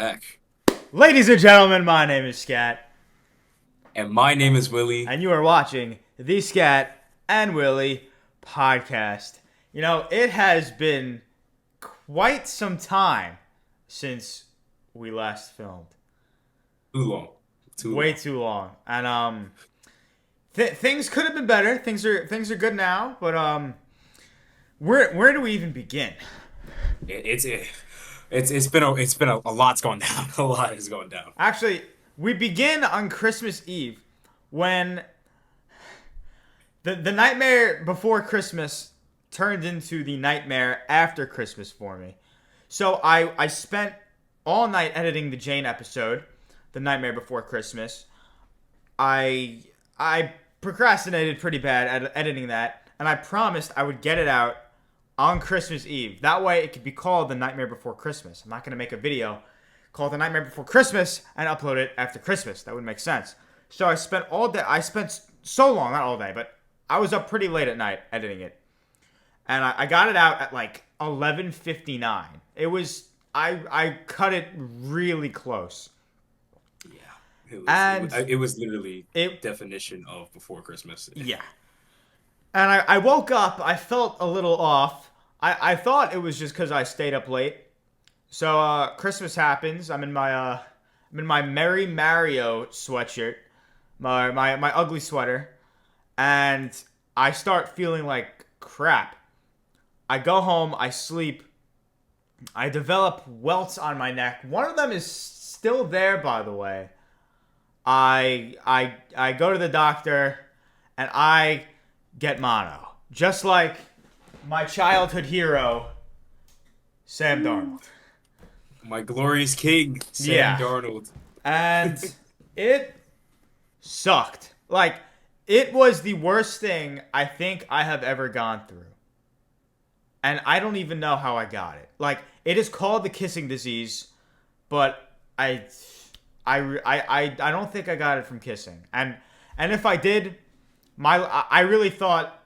Back. Ladies and gentlemen, my name is Scatt, And my name is Willy. and you are watching the Scatt and Willy podcast. You know, it has been quite some time since we last filmed. Too long. Too Way long. too long. And things could have been better. Things are good now, but where do we even begin? It's been a lot's going down. A lot is going down. Actually, we begin on Christmas Eve when the nightmare before Christmas turned into the nightmare after Christmas for me. So I spent all night editing the Jane episode, the nightmare before Christmas. I procrastinated pretty bad at editing that, and I promised I would get it out on Christmas Eve. That way it could be called The Nightmare Before Christmas. I'm not going to make a video called The Nightmare Before Christmas and upload it after Christmas. That would make sense. So I spent all day, I spent so long, not all day, but I was up pretty late at night editing it. And I got it out at like 11:59. I cut it really close. Yeah. It was, And it was literally it, definition of before Christmas. yeah. And I woke up, I felt a little off. I thought it was just because I stayed up late. So Christmas happens. I'm in my Merry Mario sweatshirt, my ugly sweater, and I start feeling like crap. I go home, I sleep, I develop welts on my neck. One of them is still there, by the way. I go to the doctor, and I get mono, just like my childhood hero, Sam Darnold. My glorious king, Sam Yeah. Darnold. And it sucked. Like, it was the worst thing I think I have ever gone through. And I don't even know how I got it. Like, it is called the kissing disease, but I don't think I got it from kissing. And if I did, I really thought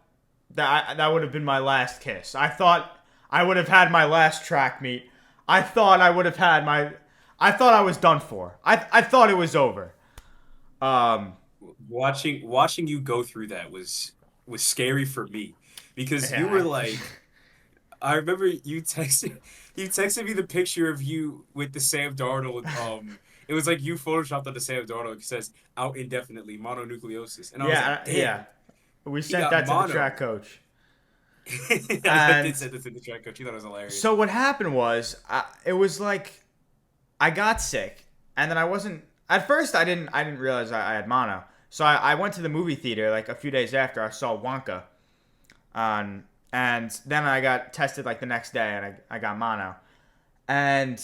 that would have been my last kiss. I thought I would have had my last track meet. I thought I was done for. I thought it was over. Um, Watching you go through that was scary for me because you were yeah, like, I remember you texted me the picture of you with the Sam Darnold. It was like you photoshopped on the Sam Darnold. It says out indefinitely mononucleosis, and I was like, damn, yeah. We he sent got that to the mono. track coach. I did And say this in the track coach. He thought it was hilarious. so what happened was, it was like I got sick, and then I wasn't. At first, I didn't realize I had mono. So I went to the movie theater like a few days after I saw Wonka, and then I got tested like the next day, and I got mono. And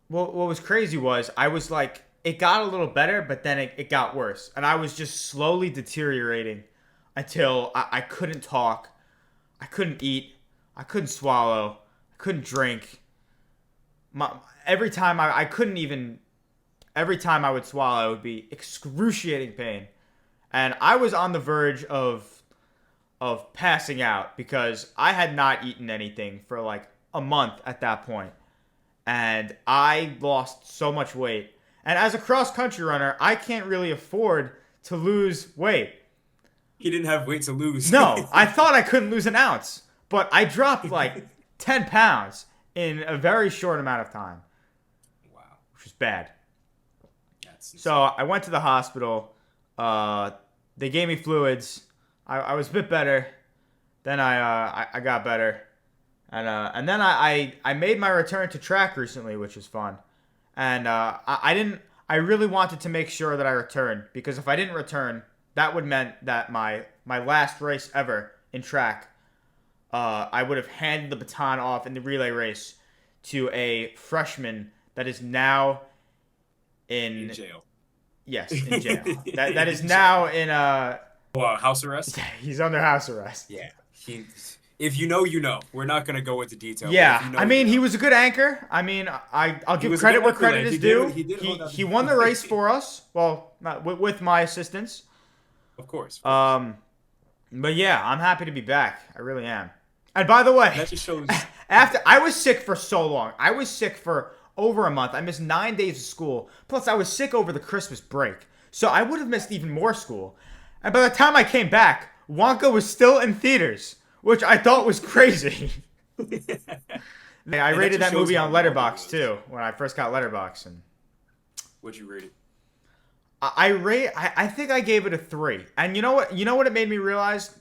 what was crazy was I was like, it got a little better, but then it got worse, and I was just slowly deteriorating until I couldn't talk, I couldn't eat, I couldn't swallow, I couldn't drink. Every time I couldn't even. Every time I would swallow, it would be excruciating pain, and I was on the verge of passing out because I had not eaten anything for like a month at that point, and I lost so much weight. And as a cross country runner, I can't really afford to lose weight. He didn't have weight to lose. No, I thought I couldn't lose an ounce, but I dropped like 10 pounds in a very short amount of time, Wow, which was bad. that's So insane. I went to the hospital. They gave me fluids. I was a bit better. Then I got better, and then I made my return to track recently, which was fun. And I didn't. I really wanted to make sure that I returned, because if I didn't return, that would meant that my last race ever in track, I would have handed the baton off in the relay race to a freshman that is now In in jail. yes, in jail. That is In now jail. in House arrest. he's under house arrest. Yeah. He. If you know, you know. We're not gonna go into detail. But if Yeah, you know, I you mean, know. he was a good anchor. I mean, I'll He give was a credit good where anchor credit lad. is He did. due. He did hold He down. won the race for us. Well, not with my assistance. Of course. Um, but yeah, I'm happy to be back. I really am. And by the way, That just shows. after I was sick for so long, I was sick for over a month. I missed 9 days of school. Plus, I was sick over the Christmas break. So I would have missed even more school. And by the time I came back, Wonka was still in theaters, which I thought was crazy. I rated that movie on Letterboxd too when I first got Letterboxd. And What'd you rate it? I think I gave it a 3. And you know what? You know what it made me realize?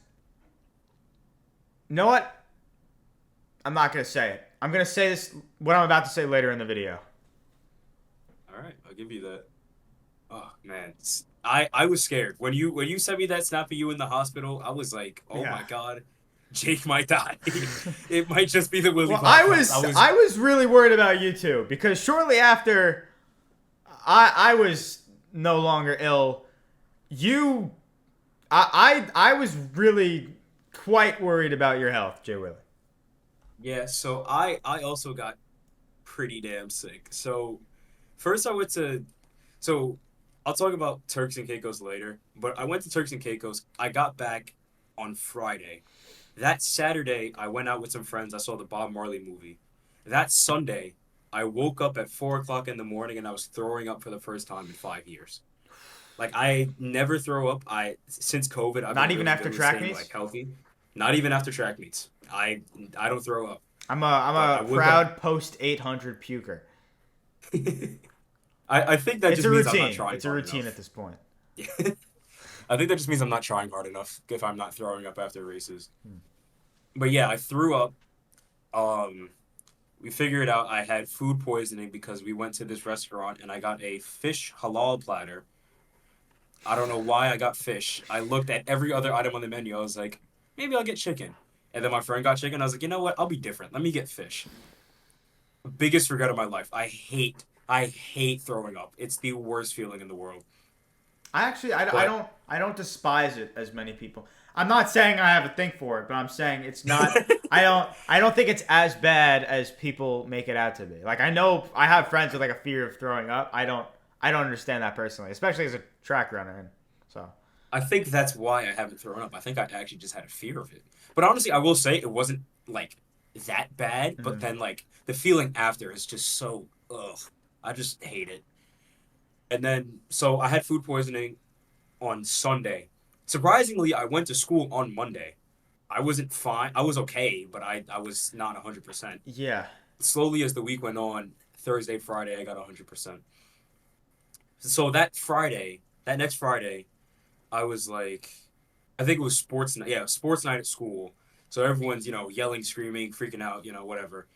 You know what? I'm not gonna say it. I'm gonna say this what I'm about to say later in the video. All right, I'll give you that. Oh man, I was scared when you sent me that snap of you in the hospital. I was like, oh my god, Jake might die. It might just be the Willy. Well, I was really worried about you too, because shortly after I was no longer ill, I was really quite worried about your health, Jay Willy. Yeah, so I also got pretty damn sick. So first I went to so I'll talk about Turks and Caicos later, but I went to Turks and Caicos. I got back on Friday. That Saturday, I went out with some friends. I saw the Bob Marley movie. That Sunday, I woke up at 4 o'clock in the morning and I was throwing up for the first time in 5 years. Like, I never throw up. Since COVID, I've Not been even really after good with track staying, meets? like, healthy. Not even after track meets. I don't throw up. I'm I a woke proud post 800 puker. I think that It's just a means I'm not routine. trying It's a hard routine enough. at this point. Yeah. I think that just means I'm not trying hard enough if I'm not throwing up after races. But yeah, I threw up. We figured out I had food poisoning because we went to this restaurant and I got a fish halal platter. I don't know why I got fish. I looked at every other item on the menu. I was like, maybe I'll get chicken. And then my friend got chicken. I was like, you know what? I'll be different. Let me get fish. Biggest regret of my life. I hate throwing up. It's the worst feeling in the world. I don't despise it as many people. I'm not saying I have a thing for it, but I'm saying it's not. I don't think it's as bad as people make it out to be. Like, I know I have friends with like a fear of throwing up. I don't understand that personally, especially as a track runner. And so I think that's why I haven't thrown up. I think I actually just had a fear of it. But honestly, I will say it wasn't like that bad. But then like the feeling after is just so ugh. I just hate it. And then so I had food poisoning on Sunday. Surprisingly, I went to school on Monday. I wasn't fine. I was okay, but I was not 100%. yeah, Slowly as the week went on, Thursday, Friday, I got 100%. So that next Friday, I was like, I think it was sports night. Yeah, sports night at school. So everyone's, yelling, screaming, freaking out, whatever.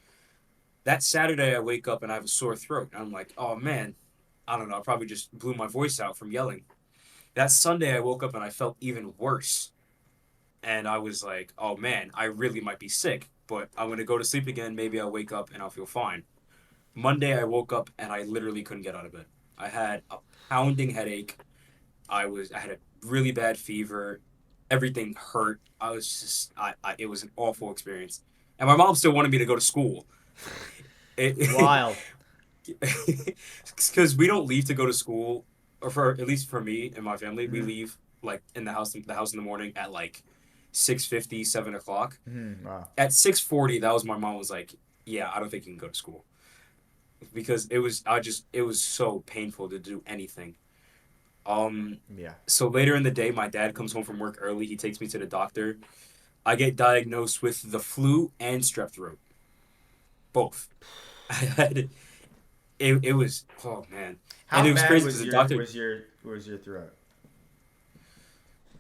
That Saturday, I wake up and I have a sore throat. And I'm like, oh man, I don't know. I probably just blew my voice out from yelling. That Sunday, I woke up and I felt even worse. And I was like, oh man, I really might be sick. But I'm going to go to sleep again. Maybe I'll wake up and I'll feel fine. Monday, I woke up and I literally couldn't get out of bed. I had a pounding headache. I had a really bad fever. Everything hurt. I was just, it was an awful experience. And my mom still wanted me to go to school. wild. Because we don't leave to go to school, or for at least for me and my family, we leave like in the house in the morning at like 6:50, 7 o'clock. Wow. At 6:40, that was my mom was like, yeah, I don't think you can go to school. Because it was so painful to do anything. Yeah. So later in the day, my dad comes home from work early. He takes me to the doctor. I get diagnosed with the flu and strep throat. Both. I had it was oh man. How and it was bad crazy was because was your throat?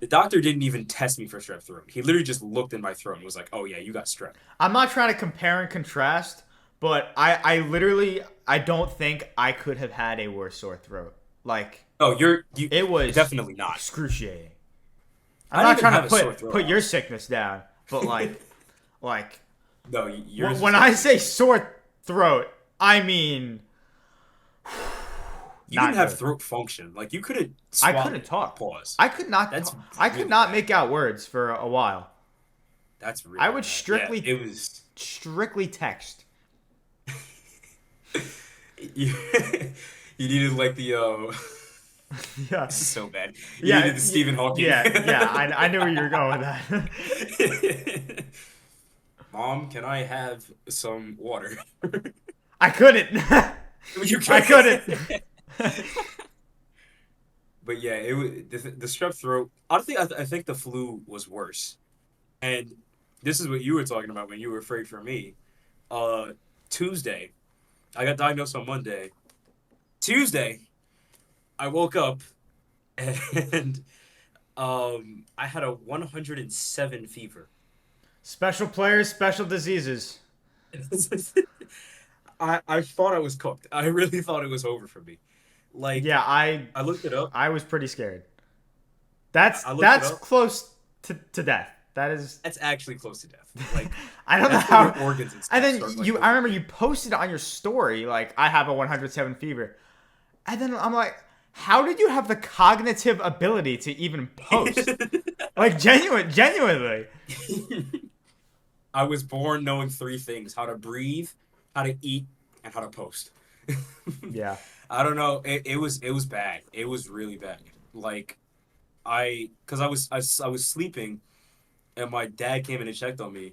the doctor didn't even test me for strep throat. He literally just looked in my throat and was like, "Oh yeah, you got strep." I'm not trying to compare and contrast, but I literally I don't think I could have had a worse sore throat. Like, Oh, it was definitely not. excruciating. I I'm didn't not even trying have to a sore throat. put your sickness down, but like No, yours. when I say sore throat, I mean you not didn't have good. throat function. Like you couldn't. I Swallow. couldn't talk. Pause. I could not. That's I could really not bad. make out words for a while. That's really. I would bad. strictly Yeah, it was. strictly text. you, you needed like the. Yeah. This is so bad. You Yeah, needed the Stephen Hawking. Yeah. I knew where you were going with that. Mom, can I have some water? I couldn't. You I couldn't. could. But yeah, it was the strep throat. Honestly, I think the flu was worse. And this is what you were talking about when you were afraid for me. Uh, Tuesday, I got diagnosed on Monday. Tuesday, I woke up and I had a 107 fever. Special players, special diseases. I thought I was cooked. I really thought it was over for me. Like Yeah, I I looked it up. I was pretty scared. That's I looked it that's up. close to death. That is. That's actually close to death. Like I don't know that's when how. your organs and And stuff then start like you, I looking. remember you posted on your story like I have a 107 fever, and then I'm like, how did you have the cognitive ability to even post? Like genuinely. I was born knowing three things: how to breathe, how to eat, and how to post. Yeah. I don't know. It was bad. It was really bad. Like because I was sleeping, and my dad came in and checked on me,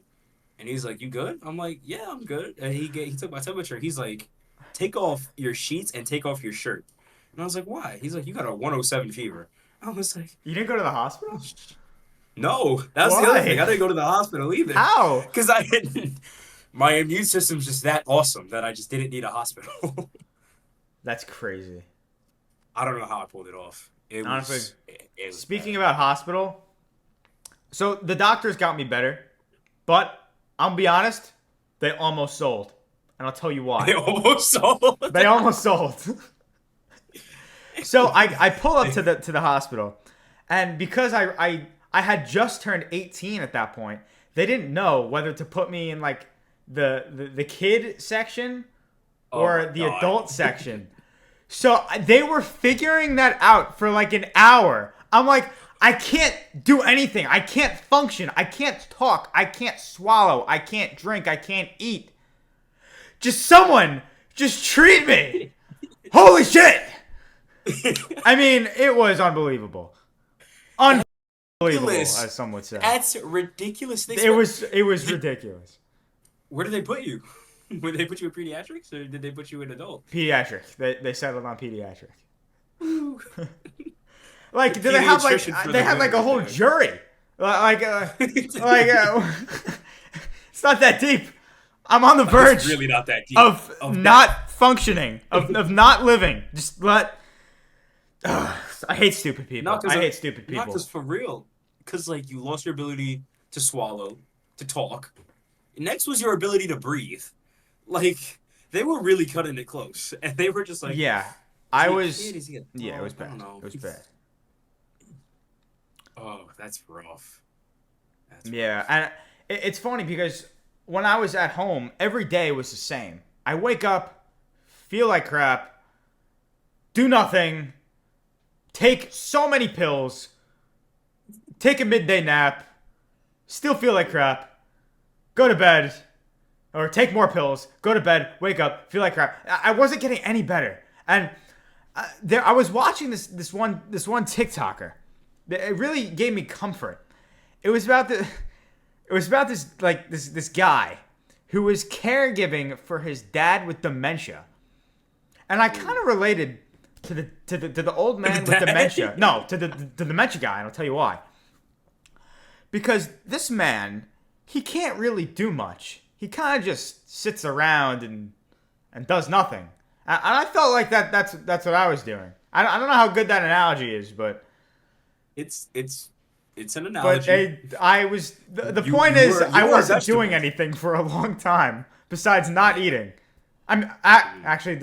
and he's like, "You good?" I'm like, "Yeah, I'm good." And he took my temperature. He's like, "Take off your sheets and take off your shirt." And I was like, "Why?" He's like, "You got a 107 fever." I was like, You didn't go to the "Oh, hospital? no." That's the other thing. Why? I didn't go to the hospital either How? because I didn't. My immune system's just that awesome that I just didn't need a hospital. That's crazy. I don't know how I pulled it off. Honestly, It was speaking bad. about hospital, so the doctors got me better, but I'll be honest, they almost sold, and I'll tell you why. They almost sold. They almost sold. So I pull up to the hospital, and because I had just turned 18 at that point, they didn't know whether to put me in like the kid section Oh or my the god. adult section. So they were figuring that out for like an hour. I'm like, I can't do anything. I can't function. I can't talk. I can't swallow. I can't drink. I can't eat. Just someone, just treat me. Holy shit. I mean, it was unbelievable. Unbelievable, Ridiculous. as some would say. That's ridiculous. It was ridiculous. Where did they put you? Where did they put you in pediatrics or did they put you in adult? Pediatric. They settled on pediatric. Like, do they have like Pediatrician for they the had like a win, whole man. jury? Like, it's not that deep. I'm on the It's verge really not that deep. of Of that. not functioning, of not living. Just let. I hate stupid people. Not I because hate stupid not people. because for real. Because like you lost your ability to swallow, to talk. Next was your ability to breathe. Like they were really cutting it close, and they were just like, Yeah, "Is I he a was. kid? Is he a Yeah, it dog? was I don't bad. know." It was bad. Oh, that's rough. That's Yeah, rough. and it's funny because when I was at home, every day was the same. I wake up, feel like crap, do nothing, take so many pills, take a midday nap, still feel like crap, go to bed, or take more pills, go to bed, wake up, feel like crap. I wasn't getting any better, and there I was watching this one TikToker. It really gave me comfort. It was about the it was about this guy who was caregiving for his dad with dementia, and I kind of related to the old man with dementia. No, to the dementia guy, and I'll tell you why. Because this man, he can't really do much. He kind of just sits around and does nothing. And I felt like that's what I was doing. I don't know how good that analogy is, but It's an analogy. I was the You point you is were you I were a wasn't doing vegetable. anything for a long time besides not eating. Actually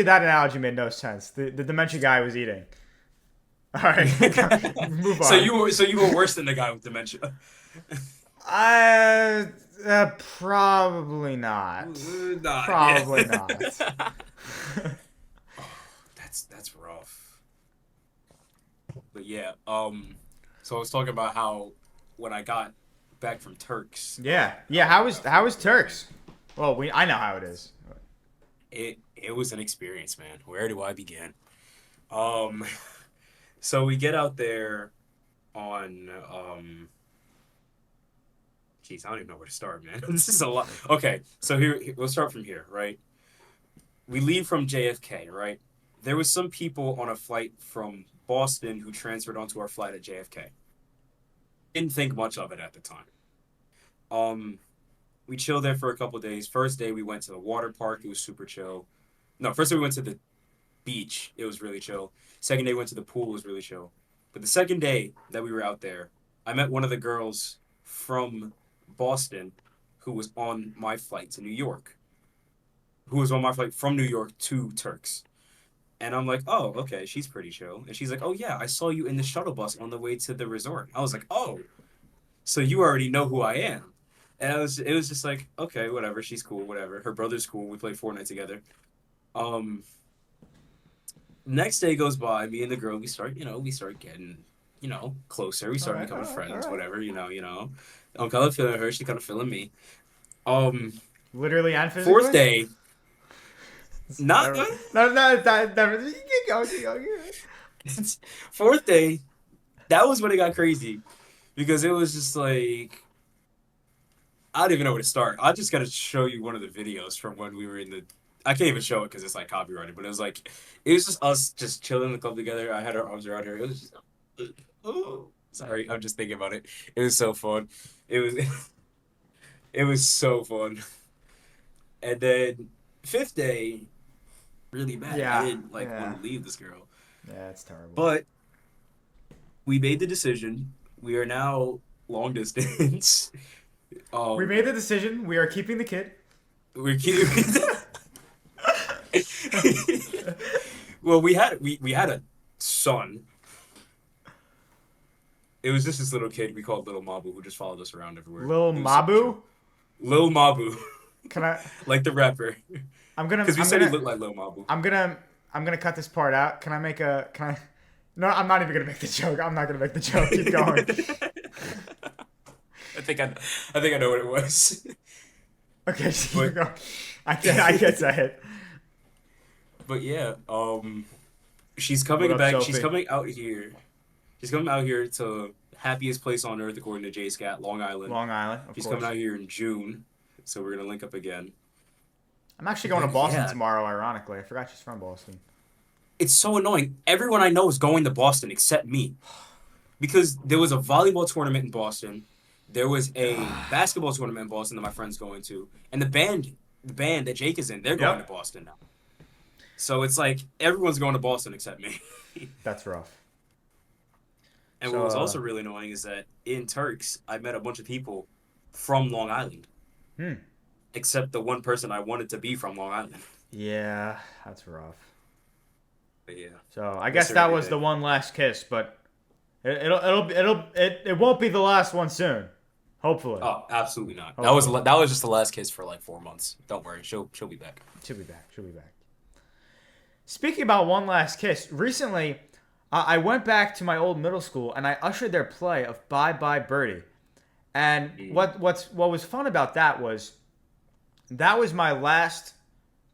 that analogy made no sense. The dementia guy was eating. All right, move So on. you were worse than the guy with dementia. I probably not. Not Probably yeah. not. That's rough. But yeah, so I was talking about how when I got back from Turks, Yeah, yeah. How was Turks? Well, I know how it is. it was an experience, man. Where do I begin? Um, so we get out there on geez, I don't even know where to start, man. This is a lot. Okay, so we'll start from here, right? we leave from JFK, right? There was some people on a flight from Boston who transferred onto our flight at JFK. Didn't think much of it at the time. Um, we chilled there for a couple days. First day we went to the water park. It was super chill. No, first day we went to the beach. It was really chill. Second day we went to the pool. It was really chill. But the second day that we were out there, I met one of the girls from Boston who was on my flight to New York. Who was on my flight from New York to Turks. And I'm like, oh, okay, she's pretty chill. And she's like, oh yeah, I saw you in the shuttle bus on the way to the resort. I was like, oh, so you already know who I am. And it was just like, okay, whatever, she's cool, whatever. Her brother's cool. We played Fortnite together. Um, Next day goes by, me and the girl, we start getting, closer. We All start right, all becoming right, all friends, right. whatever, I'm kind of feeling her, she kind of feeling me. Um, Literally and Fourth physically? day, not Never. No, no, never. You keep going, keep going. fourth day, that was when it got crazy because it was just like I don't even know where to start. I just gotta show you one of the videos from when we were in the. I can't even show it because it's like copyrighted, but it was just us just chilling in the club together. I had our arms around her. It was just, oh, sorry, I'm just thinking about it. It was so fun. It was, it was so fun. And then fifth day, really bad. I Yeah, didn't like want yeah, to leave this girl, yeah. It's terrible. but we made the decision. We are now long distance. We Um, made the decision. We are keeping the kid. we're keeping. Well, we had a son. It was just this little kid we called Little Mabu who just followed us around everywhere. Lil It was super Mabu. chill. Lil Mabu, Can I? like the rapper, I'm gonna. because we I'm said he gonna. looked like Lil Mabu. I'm gonna. I'm gonna cut this part out. Can I make a? Can I? No, I'm not even gonna make the joke. I'm not gonna make the joke. Keep going. I think I know what it was. Okay, just But keep going. I can't say it. but yeah, she's What coming up, back. She's Sophie? coming out here. She's coming out here to happiest place on earth according to J Scatt, Long Island. Long Island, of She's course. coming out here in June, so we're gonna link up again. I'm actually going to But Boston yeah, tomorrow. Ironically, I forgot she's from Boston. it's so annoying. Everyone I know is going to Boston except me because there was a volleyball tournament in Boston. There was a basketball tournament in Boston that my friend's going to, and the band that Jake is in, they're going to Yep, Boston now. So it's like everyone's going to Boston except me. that's rough. And what So, was also really annoying is that in Turks, I met a bunch of people from Long Island, hmm. except the one person I wanted to be from Long Island. Yeah, that's rough. But yeah, So I miss guess her that every was the day. one last kiss, but it won't be the last one soon. Hopefully, Oh, absolutely not. hopefully That was just the last kiss for like 4 months. Don't worry, she'll be back. she'll be back. She'll be back. Speaking about one last kiss, recently I went back to my old middle school and I ushered their play of Bye Bye Birdie. And Mm. what was fun about that was my last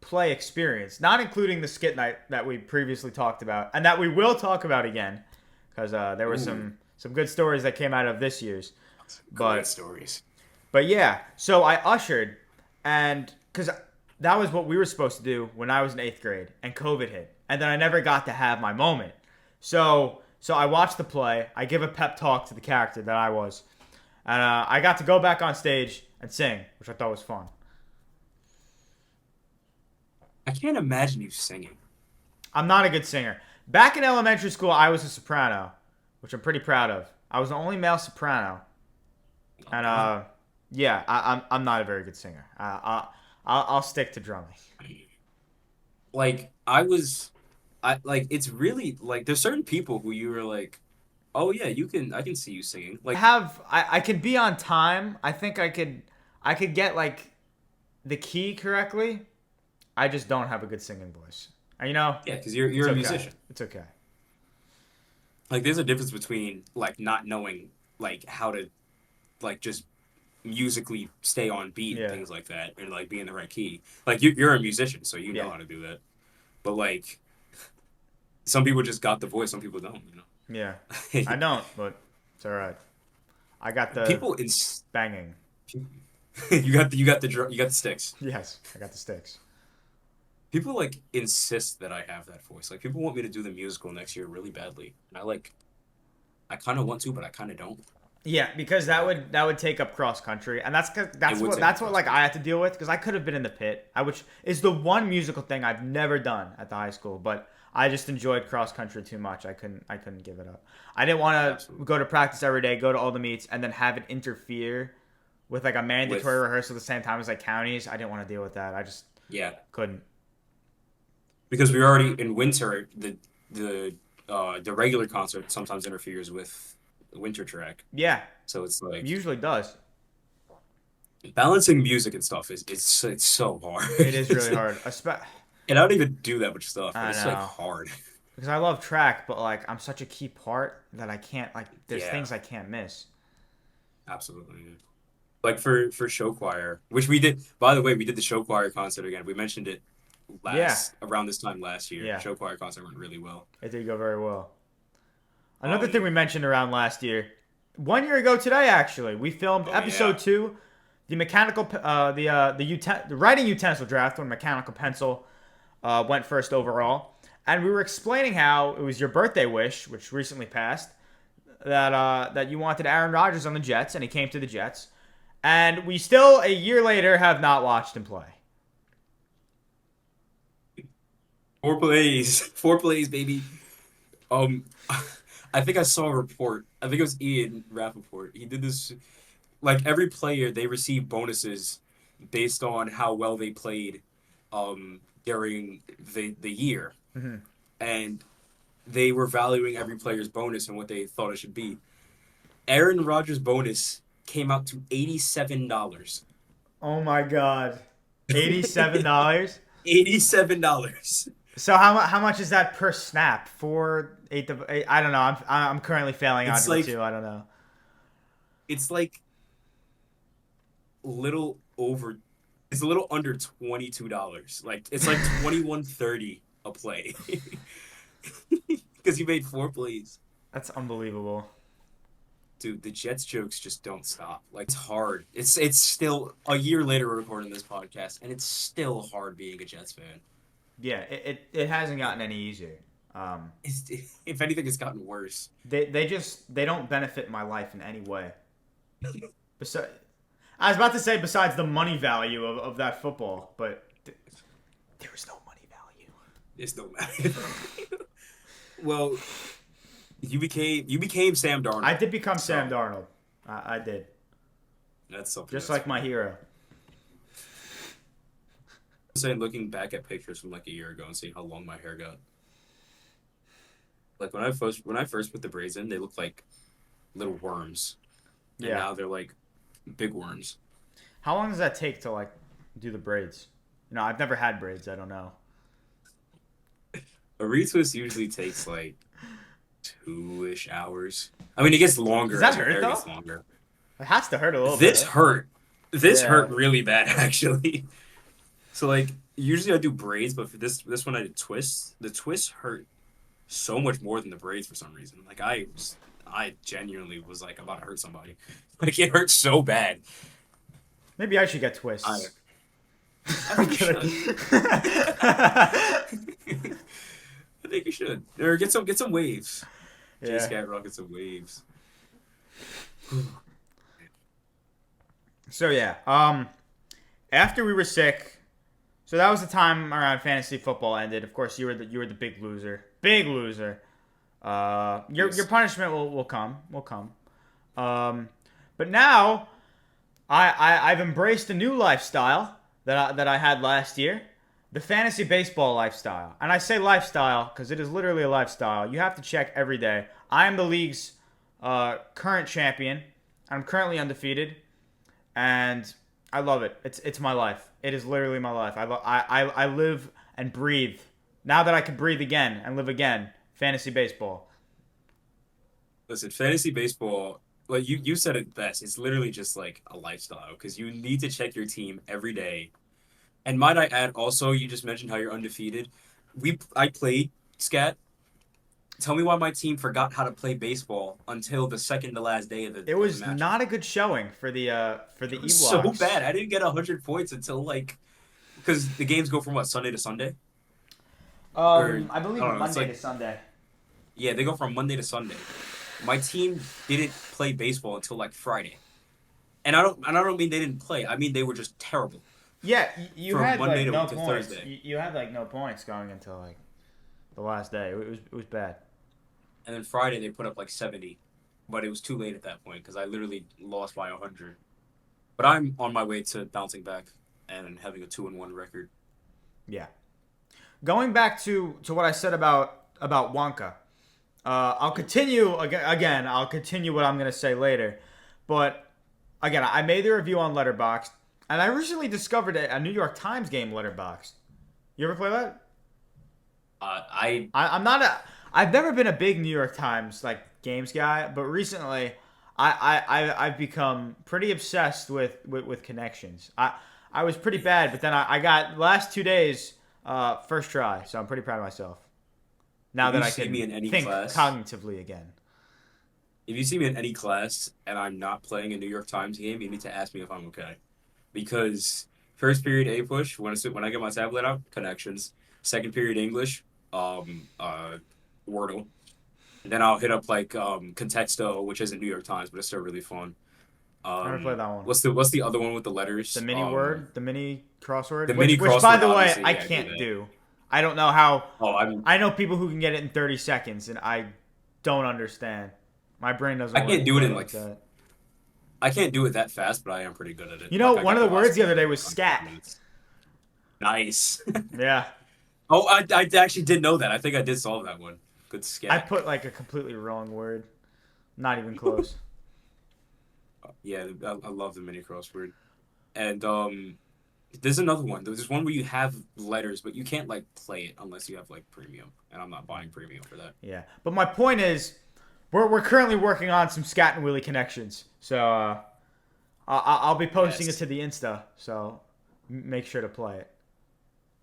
play experience, not including the skit night that we previously talked about and that we will talk about again because there were Ooh, some good stories that came out of this year's. great But stories. but yeah, so I ushered, and because that was what we were supposed to do when I was in eighth grade, and COVID hit, and then I never got to have my moment. So I watched the play. I give a pep talk to the character that I was, and I got to go back on stage and sing, which I thought was fun. I can't imagine you singing. I'm not a good singer. Back in elementary school, I was a soprano, which I'm pretty proud of. I was the only male soprano, and yeah, I'm not a very good singer. I'll stick to drumming. Like I like it's really like there's certain people who you were like, oh yeah, I can see you singing. Like I could be on time. I think I could get like the key correctly. I just don't have a good singing voice. And, yeah, because it's you're a okay. musician. It's okay. Like there's a difference between like not knowing like how to like just musically stay on beat and Yeah. things like that and like be in the right key. Like you're a musician, so you know Yeah. how to do that. But like some people just got the voice, some people don't, Yeah. I don't, but it's all right. I got the People in banging. you got the sticks. Yes, I got the sticks. people like insist that I have that voice. Like people want me to do the musical next year really badly, and I kind of want to, but I kind of don't. Yeah, because that Uh, would take up cross country, and it would take that's up what cross like I country. had to deal with because I could have been in the pit, which is the one musical thing I've never done at the high school, but I just enjoyed cross country too much. I couldn't give it up. I didn't want to Absolutely. go to practice every day, go to all the meets, and then have it interfere with like a mandatory With rehearsal at the same time as like counties. I didn't want to deal with that. I just yeah, couldn't. because we're already in winter. The regular concert sometimes interferes with the winter track, Yeah, so it's like usually does. balancing music and stuff is it's so hard. It is really hard. And I don't even do that much stuff, but I it's like know. hard. Because I love track, but like I'm such a key part that I can't like. There's Yeah, things I can't miss. absolutely. Like for show choir, which we did. By the way, we did the show choir concert again. We mentioned it Yeah, last around this time last year. yeah, Show choir concert went really well. it did go very well. Another thing Um. we mentioned around last year, 1 year ago today, actually, we filmed Oh episode yeah. 2, the the writing utensil draft when mechanical pencil went first overall, and we were explaining how it was your birthday wish, which recently passed, that you wanted Aaron Rodgers on the Jets, and he came to the Jets, and we still a year later have not watched him play. Four plays. Four plays, baby. Um. I think I saw a report. I think it was Ian Rappaport. He did this. Like every player, they receive bonuses based on how well they played during the year, Hmm. and they were valuing every player's bonus and what they thought it should be. Aaron Rodgers' bonus came out to $87. Oh my God, $87. $87. So how much is that per snap? Four, eight, eight, I don't know. I'm currently failing It's algebra like too. I don't know. it's like little over. It's a little under $22. Like it's like 21.30 a play because you made four plays. That's unbelievable. Dude, the Jets jokes just don't stop. Like it's hard. It's still a year later we're recording this podcast, and it's still hard being a Jets fan. Yeah, it hasn't gotten any easier. Um, It's, if anything, it's gotten worse. they don't benefit my life in any way. Besides, I was about to say besides the money value of that football, but there is no money value. It's no matter. Well, you became Sam I Darnold, did become Sam so Darnold. I did, that's something. just That's like my hero. saying. Looking back at pictures from like a year ago and seeing how long my hair got. Like when I first put the braids in, they looked like little worms, and Yeah. now they're like big worms. How long does that take to like do the braids? I've never had braids. I don't know. A retwist usually takes like 2-ish hours. I mean, it gets Does longer that as your hurt hair though? gets longer. It has to hurt a little This bit. hurt. This Yeah. hurt really bad, actually. So like, usually I do braids, but for this one I did twists. The twists hurt so much more than the braids for some reason. Like I genuinely was like about to hurt somebody. Like it hurt so bad. Maybe I should get I twists. I I'm think you kidding. should. I think you should. Or get some waves. J Yeah. Scat rocket some waves. So yeah. After we were sick, so that was the time around fantasy football ended. Of course, you were the big loser. Big loser. Your Yes. punishment will come. Will come. Um, but now I've embraced a new lifestyle that I had last year, the fantasy baseball lifestyle. And I say lifestyle because it is literally a lifestyle. You have to check every day. I am the league's current champion. I'm currently undefeated, and I love it. It's my life. It is literally my life. I live and breathe. Now that I can breathe again and live again, fantasy baseball. Listen, fantasy baseball, like you said it best. It's literally just like a lifestyle because you need to check your team every day. And might I add, also, you just mentioned how you're undefeated. I played Scat. Tell me why my team forgot how to play baseball until the second to last day of the It of the was match. not a good showing for the It was so Ewoks. bad. I didn't get 100 points until like because the games go from what Sunday to Sunday. or I I believe don't know. It's Monday like to Sunday. yeah, they go from Monday to Sunday. My team didn't play baseball until like Friday, and I don't mean they didn't play. I mean they were just terrible Yeah, you from had Monday like no to points. Thursday. You had like no points going until like the last day. It was bad. And then Friday they put up like 70, but it was too late at that point because I literally lost by 100. But I'm on my way to bouncing back and having a 2-1 record. Yeah. Going back to what I said about Wonka. I'll continue again. I'll continue what I'm gonna say later, but again, I made the review on Letterboxd, and I recently discovered a New York Times game Letterboxd. You ever play that? I I'm not a. I've never been a big New York Times like games guy, but recently, I've become pretty obsessed with connections. I was pretty bad, but then I got last 2 days first try, so I'm pretty proud of myself. Now if you that I see me can in any think class, cognitively again. if you see me in any class and I'm not playing a New York Times game, you need to ask me if I'm okay. Because first period A push, when I get my tablet out, connections. Second period English, um, uh, Wordle. And then I'll hit up like Contexto, which isn't New York Times, but it's still really fun. I never played that one. What's the other one with the The letters? mini word, the mini crossword, The mini which by crossword, the way, obviously, I yeah, I do can't that. do. I don't know how. Oh, I know people who can get it in 30 seconds, and I don't understand. My brain doesn't I work can't do it quite in like like that. I can't do it that fast, but I am pretty good at it. You know, Like I one got of the the words the Oscar other day was on scat. minutes. Nice. Yeah, Oh, I actually did know that. I think I did solve that one. Good I scat. put like a completely wrong word. Not even close. Yeah, I love the mini crossword. And there's another one. There's one where you have letters, but you can't like play it unless you have like premium, and I'm not buying premium for that. Yeah, but my point is, we're currently working on some Scatt and Willy connections, so I'll be posting it Yes. to the Insta. So make sure to play it.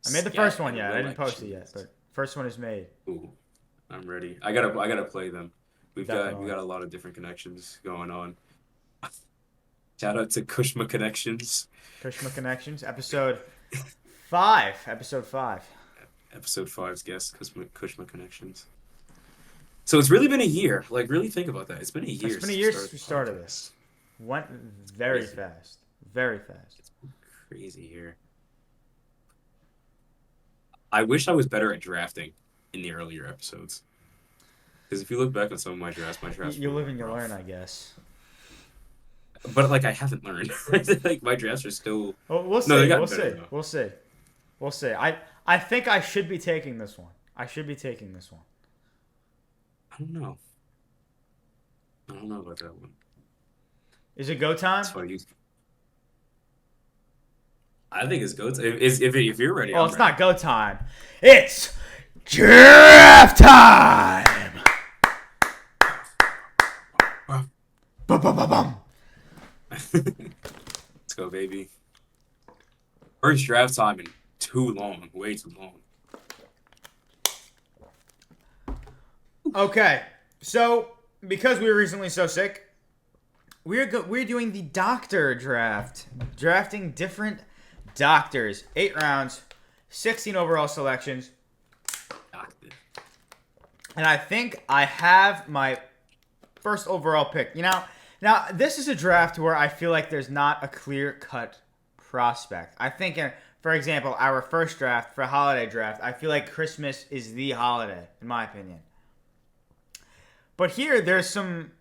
I made the Scat first one and yet. I didn't post it yet, elections. but first one is made. Ooh, I'm ready. I gotta play them. We Definitely. got a lot of different connections going on. Shout out to Kushma Connections. Kushma Connections, episode 5. Episode 5. Episode five's guest, Kushma Connections. So it's really been a year. Like, really think about that. It's been a year It's been a since year we since we started started the this. podcast. Went very Crazy. fast. Very fast. It's been crazy here. I wish I was better at drafting in the earlier episodes. Because if you look back on some of my drafts You were live and you learn, rough. I guess. But like, I haven't learned. Like my drafts are still. Well, we'll No, they see. got We'll better see. though. We'll see. We'll see. I think I should be taking this one. I should be taking this one. I don't know. I don't know about that one. Is it go time? It's funny. I think it's goats. If you're ready, Well, I'm it's ready. not go time. It's draft time. Bum, bum, bum, bum. Let's go, baby. First draft time in too long. Way too long. Okay, so because we were recently so sick, we're doing the doctor draft, drafting different doctors. 8 rounds, 16 overall selections, Doctor. and I think I have my first overall pick. You know, now this is a draft where I feel like there's not a clear-cut prospect. I think, for example, our first draft for holiday draft, I feel like Christmas is the holiday, in my opinion. But here, there's some.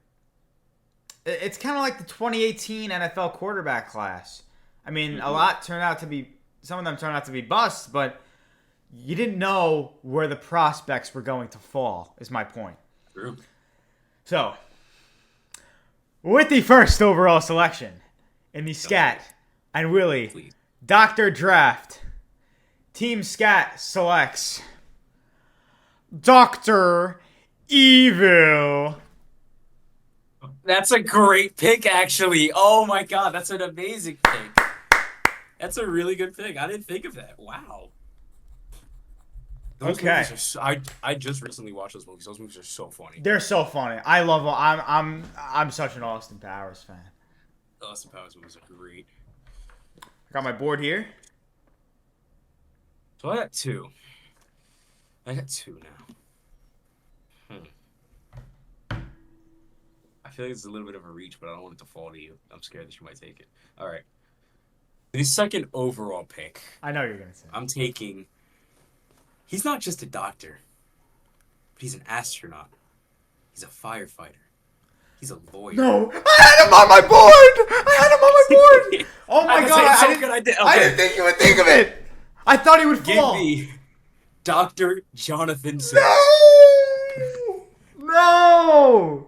It's kind of like the 2018 NFL quarterback class. I mean, a lot turned out to be. Some of them turned out to be busts, but you didn't know where the prospects were going to fall, is my point. True. So, with the first overall selection in the Scatt and Willy Please. Doctor Draft, Team Scatt selects Dr. Evil. That's a great pick, actually. Oh my god, that's an amazing pick. That's a really good pick. I didn't think of that. Wow. Those Okay. movies are I just recently watched those movies. Those movies are so funny. They're so funny. I love them. I'm such an Austin Powers fan. Austin Powers movies are great. I got my board here. So I got two. I got two now. Hmm. I feel like it's a little bit of a reach, but I don't want it to fall to you. I'm scared that you might take it. All right. The second overall pick, I know you're gonna say. I'm taking. He's not just a doctor, but he's an astronaut. He's a firefighter. He's a lawyer. No, I had him on my board. I had him on my board. Oh my god! I didn't think you would think of it. I thought he would Give fall. me Dr. Jonathan Sims. No! No!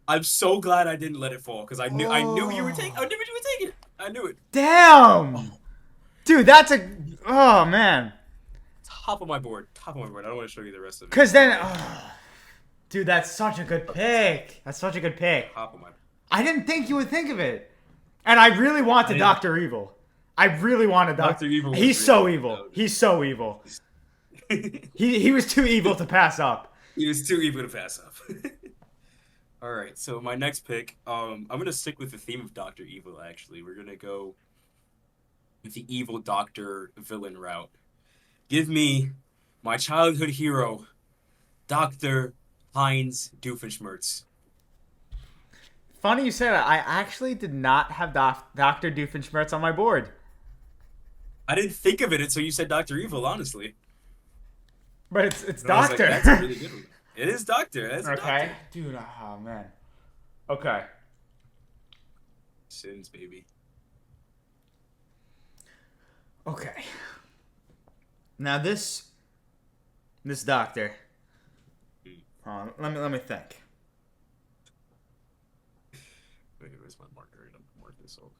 I'm so glad I didn't let it fall because I knew you were taking. I knew you were taking it. I knew it. Damn! Dude, that's a. Oh man. Top of my board. Top of my board. I don't want to show you the rest of it. Cause then, dude, that's such a good pick. That's such a good pick. Top of my. I didn't think you would think of it, and I really wanted Doctor Evil. I really wanted Doctor Evil. He's so evil. He's so evil. he was too evil to pass up. He was too evil to pass up. All right, so my next pick, I'm gonna stick with the theme of Doctor Evil. Actually, we're gonna go with the evil doctor villain route. Give me my childhood hero, Doctor Heinz Doofenshmirtz. Funny you say that. I actually did not have Doctor Doofenshmirtz on my board. I didn't think of it until you said Doctor Evil. Honestly, but it's and I was Doctor. like, that's a really good one. It is Doctor. That's okay, Doctor. dude. Oh man. Okay. Sins, baby. Okay. Now this doctor. Let me think. Wait, where's my marker? I'm gonna mark this off.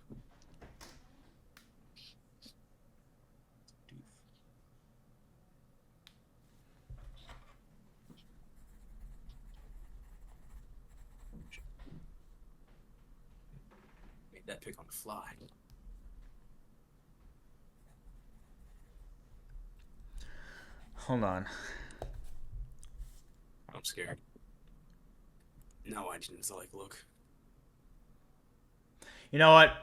Made that pick on the fly. Hold on. I'm scared. No, I didn't like look. You know what?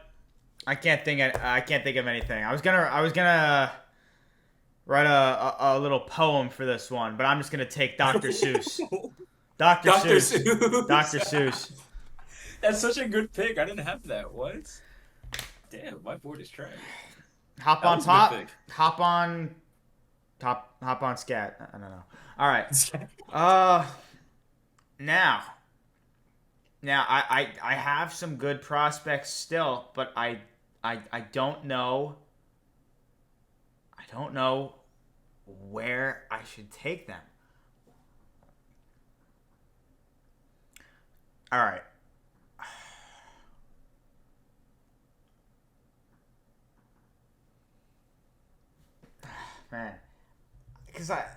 I can't think of anything. I was gonna write a little poem for this one, but I'm just gonna take Dr. Seuss. Dr. Seuss. Dr. Seuss. That's such a good pick. I didn't have that. What? Damn, my board is trash. Hop on top. Hop on Scatt. I don't know. All right. Now I have some good prospects still, but I don't know. I don't know where I should take them. All right. Man, because let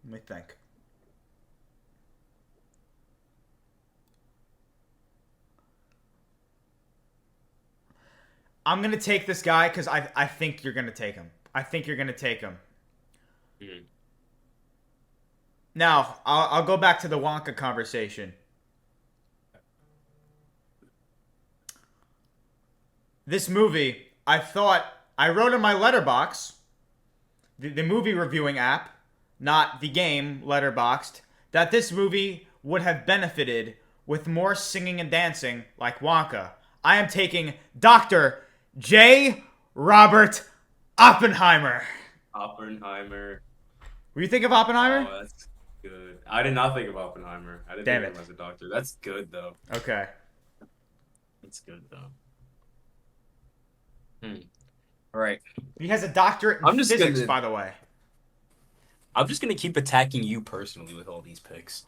me think. I'm gonna take this guy because I think you're gonna take him. I think you're gonna take him. Mm-hmm. Now I'll go back to the Wonka conversation. This movie, I wrote in my letterbox, the movie reviewing app, not the game Letterboxd, that this movie would have benefited with more singing and dancing like Wonka. I am taking Dr. J. Robert Oppenheimer. Oppenheimer. What do you think of Oppenheimer? Oh, that's good. I did not think of Oppenheimer. I didn't Damn think of him as a doctor. That's good, though. Okay. That's good, though. All right. He has a doctorate in physics, by the way. I'm just going to keep attacking you personally with all these picks.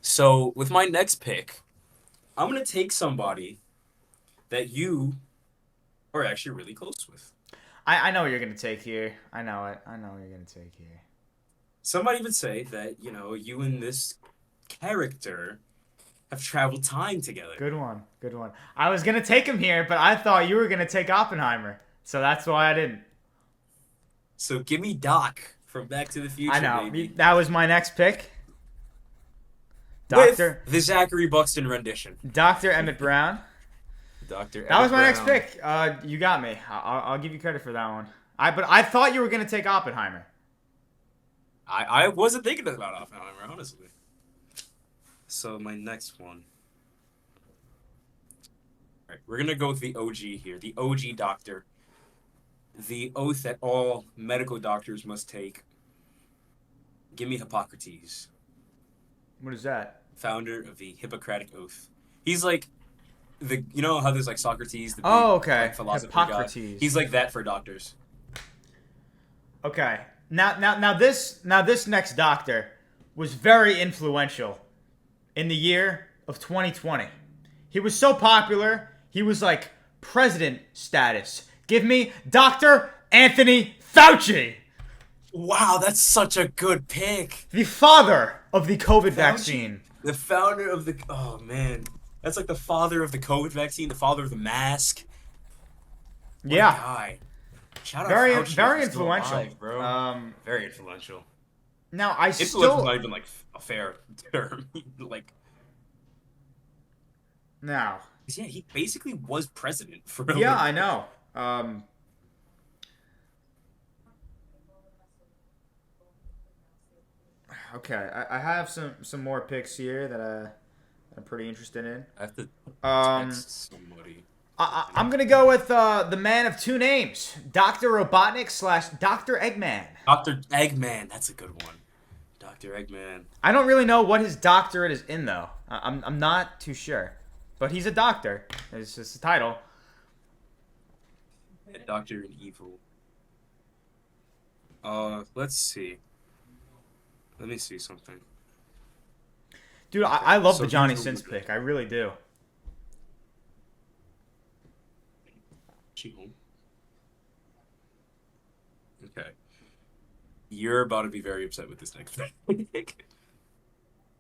So, with my next pick, I'm going to take somebody that you are actually really close with. I know what you're going to take here. I know it. I know what you're going to take here. Somebody would say that, you and this character have traveled time together. Good one. Good one. I was going to take him here, but I thought you were going to take Oppenheimer. So that's why I didn't. So give me Doc from Back to the Future, I know. baby. That was my next pick. With the Zachary Buxton rendition. Dr. Emmett Brown. Dr. Emmett That was my Brown. next pick. You got me. I'll give you credit for that one. But I thought you were gonna take Oppenheimer. I wasn't thinking about Oppenheimer, honestly. So my next one. All right, we're gonna go with the OG here, the OG doctor, the oath that all medical doctors must take. Give me Hippocrates, What is that? founder of the Hippocratic Oath. He's like you know how there's like Socrates, the big Oh, okay. like philosopher guy. Hippocrates. He's like that for doctors. Okay. Now this next doctor was very influential in the year of 2020. He was so popular, he was like president status. Give me Dr. Anthony Fauci, Wow, that's such a good pick. the father of the COVID vaccine. The founder of the oh man, that's like the father of the COVID vaccine, the father of the mask. What a Yeah. guy. Shout out Very Fauci very if he's still influential. alive, bro. Very influential. Now I Influential is still not even like a fair term. Like, now. yeah, he basically was president for a Yeah, little I bit. know. Okay, I have some more picks here that I'm pretty interested in. I have to Um, text somebody. I'm gonna go with the man of two names, Doctor Robotnik slash Doctor Eggman. Dr. Eggman, that's a good one. Dr. Eggman. I don't really know what his doctorate is in though. I'm not too sure, but he's a doctor. It's just a title. Doctor and Evil. Let's see. Let me see something. Dude, I love So the Johnny he's a Sins wizard. pick. I really do. She home? Okay. You're about to be very upset with this next pick.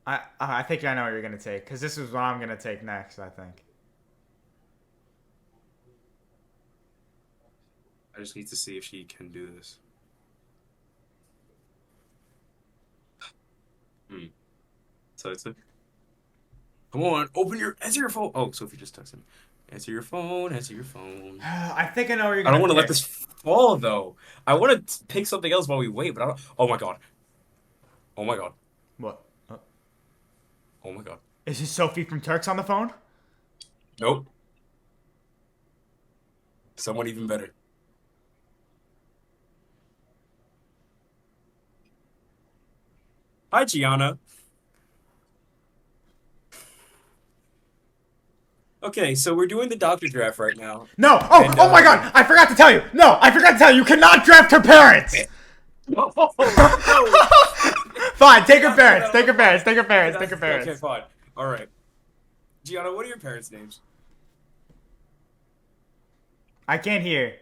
I think I know what you're gonna take because this is what I'm gonna take next. I think. I just need to see if she can do this. So it's a. Come on, answer your phone. Oh, Sophie just texted me. Answer your phone. Answer your phone. I think I know what you're I gonna. don't want to let pick. this fall though. I want to pick something else while we wait, but I don't. Oh my god. Oh my god. What? Oh my god. Is this Sophie from Turks on the phone? Nope. Someone even better. Hi, Gianna. Okay, so we're doing the doctor draft right now. No! Oh! And, Oh my God! I forgot to tell you! No! I forgot to tell you! You cannot draft her parents! No, no. Fine, take her parents. Take her parents. Take her parents. Take her Okay, parents. fine. All right. Gianna, what are your parents' names? I can't hear.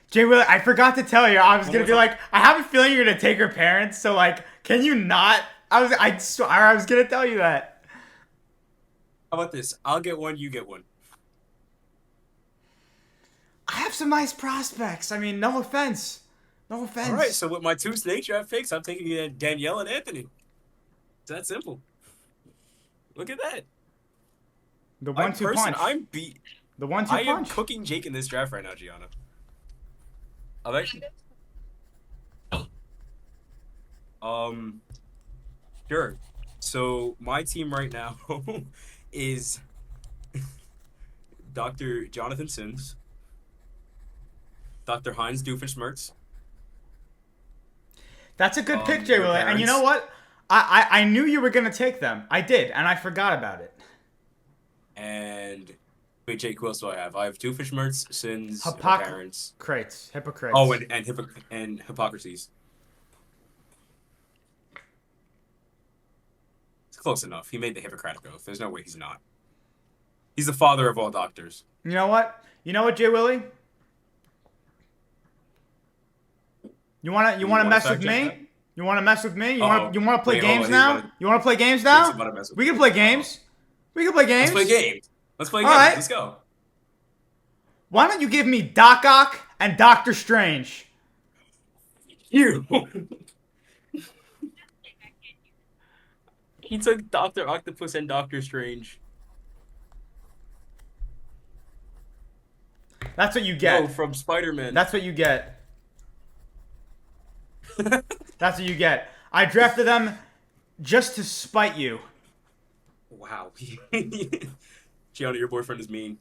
Jay Willy, I forgot to tell you. I was gonna be like, I have a feeling you're gonna take her parents. So like, can you not? I swear I was gonna tell you that. How about this? I'll get one, you get one. I have some nice prospects. I mean, no offense. No offense. All right, so with my two snake draft picks, I'm taking Danielle and Anthony. It's that simple. Look at that. The 1-2 punch. I'm beat. The 1-2 I am punch. cooking Jake in this draft right now, Gianna. I'm actually. Sure. So my team right now is Dr. Jonathan Sims, Dr. Heinz Doofenshmirtz. That's a good pick, Jay your Willy. And you parents. know what? I knew you were gonna take them. I did, and I forgot about it. And wait, Jake, who else do I have? I have Doofenshmirtz, Sins, her parents. Hypocrites. Oh, and Hippocrates. It's close enough. He made the Hippocratic Oath. There's no way he's not. He's the father of all doctors. You know what? You know what, Jay Willy? You wanna wanna mess fact with check me? that? You wanna mess with me? Uh-oh. You wanna play Wait, hold games on, he's now? about to- You wanna play games Jake's now? about to mess with We me. can play games. We can play games. Let's play games. Let's play All games. right. Let's go. Why don't you give me Doc Ock and Doctor Strange? You. He took Dr. Octopus and Doctor Strange. That's what you get. No, from Spider-Man. That's what you get. That's what you get. I drafted them just to spite you. Wow. Gianna, your boyfriend is mean.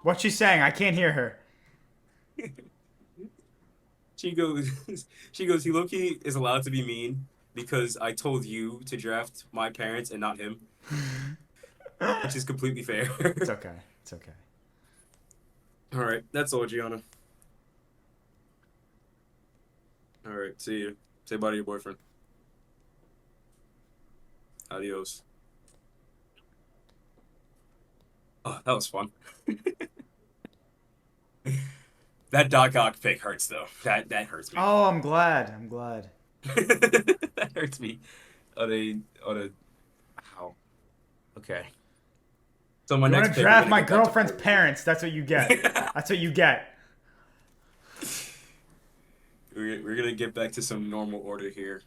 What's she saying? I can't hear her. She goes, she goes, he low-key is allowed to be mean because I told you to draft my parents and not him, which is completely fair. It's okay. It's okay. All right, that's all, Gianna. All right, see you. Say bye to your boyfriend. Adios. Oh, that was fun. That Doc Ock pick hurts though. That hurts me. Oh, I'm glad. I'm glad. That hurts me. On a how? Okay. So my You want next to pick, draft my get back to girlfriend's Portland. parents? That's what you get. That's what you get. We're gonna get back to some normal order here.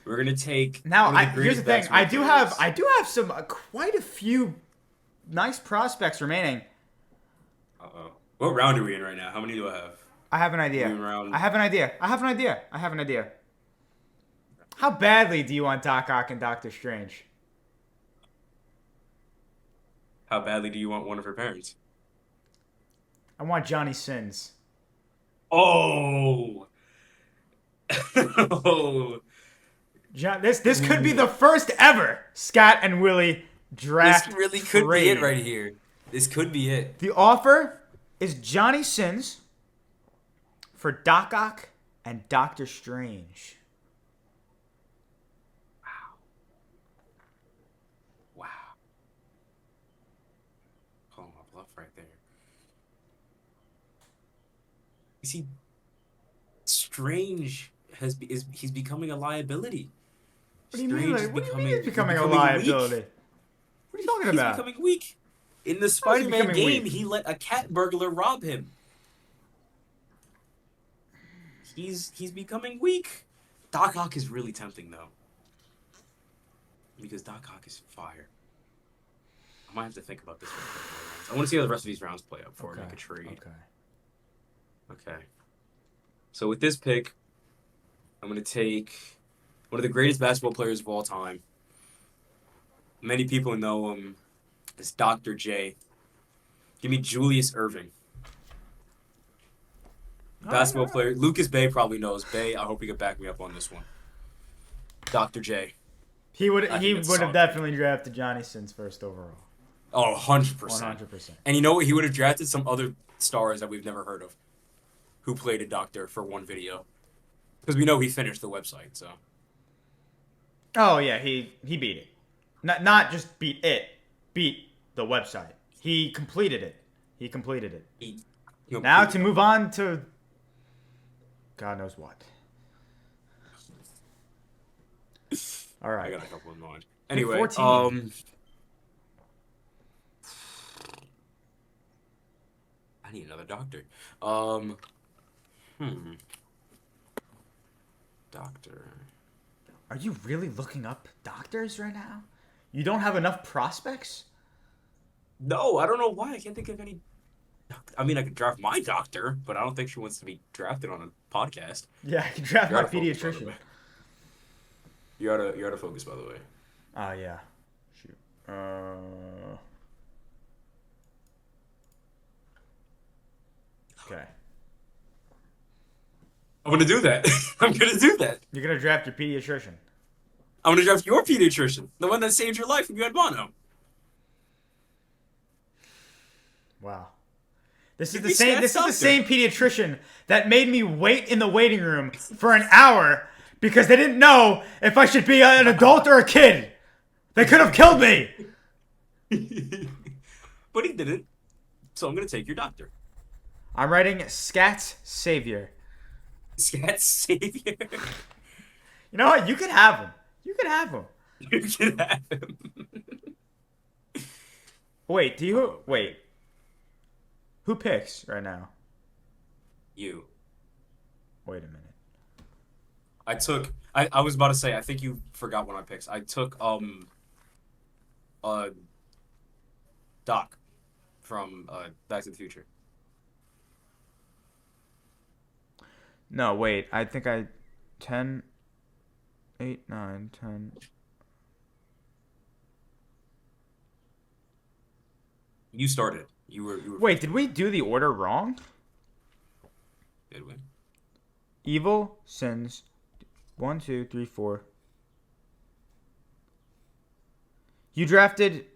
We're gonna take Now, one of the here's the greatest thing. basketball players. I do have some quite a few nice prospects remaining. Uh-oh. What round are we in right now? How many do I have? I have an We idea. in round. I have an idea. I have an idea. I have an idea. How badly do you want Doc Ock and Doctor Strange? How badly do you want one of her parents? I want Johnny Sins. Oh. Oh. This could be the first ever Scatt and Willy draft This really could be it trade. right here. This could be it. The offer is Johnny Sins for Doc Ock and Doctor Strange. Wow. Calling my bluff right there. You see, Strange he's becoming a liability. What do you mean? Strange is What do you mean becoming he's becoming a weak. liability? What are you talking He's about? becoming weak. In the How's he Spider-Man becoming game, weak? he let a cat burglar rob him. He's becoming weak. Doc Ock is really tempting though. Because Doc Ock is fire. I might have to think about this one. I want to see how the rest of these rounds play out before I make a trade. Okay. So with this pick, I'm going to take one of the greatest basketball players of all time. Many people know him as Dr. J. Give me Julius Irving. Basketball player. Lucas Bay probably knows. Bay, I hope you can back me up on this one. Dr. J. He would I think he that's would have solid. definitely drafted Johnny Sins first overall. Oh, 100%. 100%. And you know what? He would have drafted some other stars that we've never heard of who played a doctor for one video. Because we know he finished the website, so. Oh yeah, he beat it. Not just beat it, beat the website. He completed it. He completed it. He'll Now be- to move on to God knows what. All I right. got a couple in mind. Anyway, 14. I need another doctor. Doctor. Are you really looking up doctors right now? You don't have enough prospects? No, I don't know why. I can't think of any. I mean, I could draft my doctor, but I don't think she wants to be drafted on a podcast. Yeah, I can draft You're my out of focus, by the pediatrician. way. You're out of focus, by the way. Oh yeah. Shoot. Okay. I'm gonna do that. I'm gonna do that. You're gonna draft your pediatrician. I'm gonna draft your pediatrician, the one that saved your life when you had mono. Wow. This is Give the me same. Scott's This is the doctor. same pediatrician that made me wait in the waiting room for an hour because they didn't know if I should be an adult or a kid. They could have killed me. But he didn't. So I'm gonna take your doctor. I'm writing Scatt's savior. Scat savior. You know what? You can have him. You can have him. You can have him. Wait. Do you wait? Who picks right now? You. Wait a minute. I was about to say, I think you forgot one of my picks. I took Doc. from Back to the Future. No, wait. I think I 10, 8, 9, 10. You started. You were Wait, first did on we that. do the order wrong? Did we? Evil, sins. 1, 2, 3, 4. You drafted.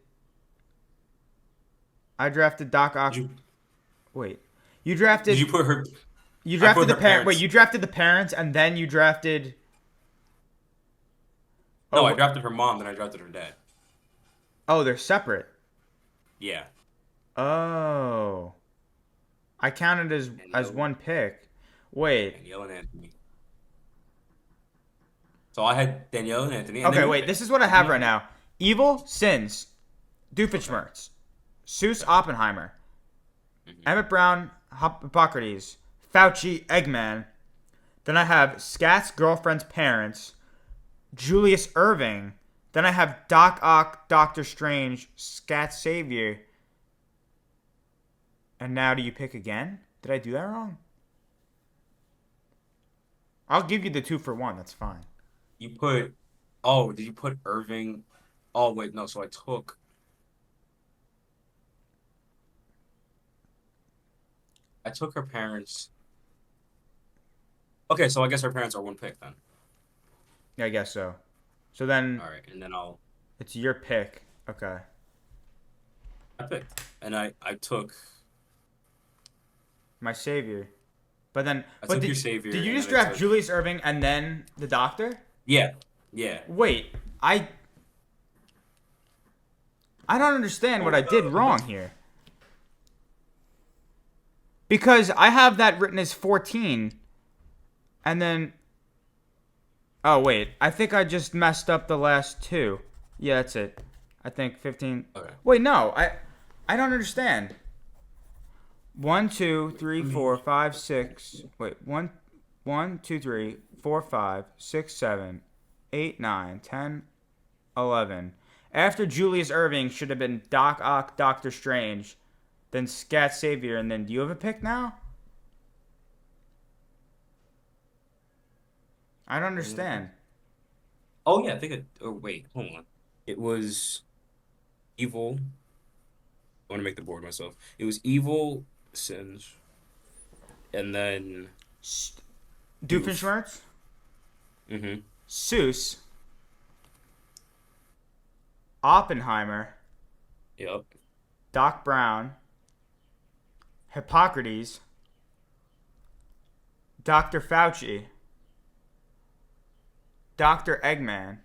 I drafted Doc Did Ock. you Wait. You did drafted. you put her? You I put drafted the her parent. Wait, parents. you drafted the parents, and then you drafted. No, I Oh, drafted her mom, then I drafted her dad. oh, they're separate. Yeah. Oh, I counted as Danielle, one pick. Wait. Danielle and Anthony. So I had Danielle and Anthony, and then Okay, you wait. picked. This is what I Did you have not right pick? now. Evil, sins, Okay. Doofenshmirtz, Seuss Okay. Oppenheimer, Hmm. Emmett Brown, Hippocrates, Fauci, Eggman. Then I have Scatt's girlfriend's parents, Julius Irving. Then I have Doc Ock, Doctor Strange, Scat Savior. And now do you pick again? Did I do that wrong? I'll give you the 2 for 1. That's fine. You put. Oh, did you put Irving? Oh wait, no. So I took her parents. Okay, so I guess her parents are one pick then. Yeah, I guess so. So then All right, and then I'll. it's your pick. Okay. I picked, and I took. My savior. But then, I but took your did savior, you and just then I draft took. Julius Irving and then the doctor? Yeah, yeah. Wait, I don't understand what I did wrong here. Because I have that written as 14, and then oh wait, I think I just messed up the last two. Yeah, that's it. I think 15. Okay. Wait, no, I don't understand. 1, 2, 3, I 4, mean, 5, 6. Wait, 1, 2, 3, 4, 5, 6, 7, 8, 9, 10, 11. After Julius Irving should have been Doc Ock, Doctor Strange, then Scat Savior, and then do you have a pick now? I don't understand. oh yeah, I think it. Oh wait, hold on. It was evil. I want to make the board myself. It was evil sins, and then doof. Doofenshmirtz, Mm-hmm. Seuss, Oppenheimer, Yep. Doc Brown, Hippocrates, Dr. Fauci, Dr. Eggman,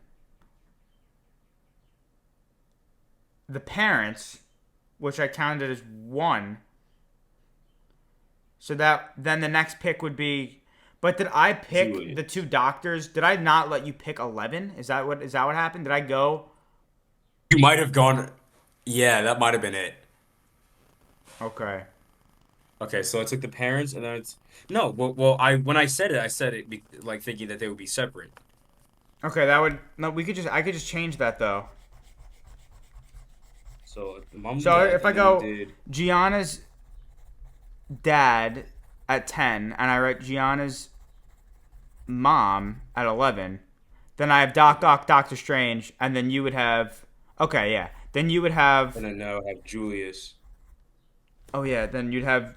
the parents, which I counted as 1. So that then the next pick would be. But did I pick the Julius. 2 doctors? Did I not let you pick 11? Is that what happened? Did I go? You might have gone. Yeah, that might have been it. Okay. Okay, so I took the parents, and then it's no. Well, I when I said it like thinking that they would be separate. Okay, that would no. I could just change that though. So the mom and So dad, if I and then you go did. Gianna's dad at 10, and I write Gianna's mom at 11, then I have Doc Mhm. Ock, Doctor Strange, and then you would have. Okay, yeah. Then you would And have. then now I have Julius, Oh yeah. Then you'd have.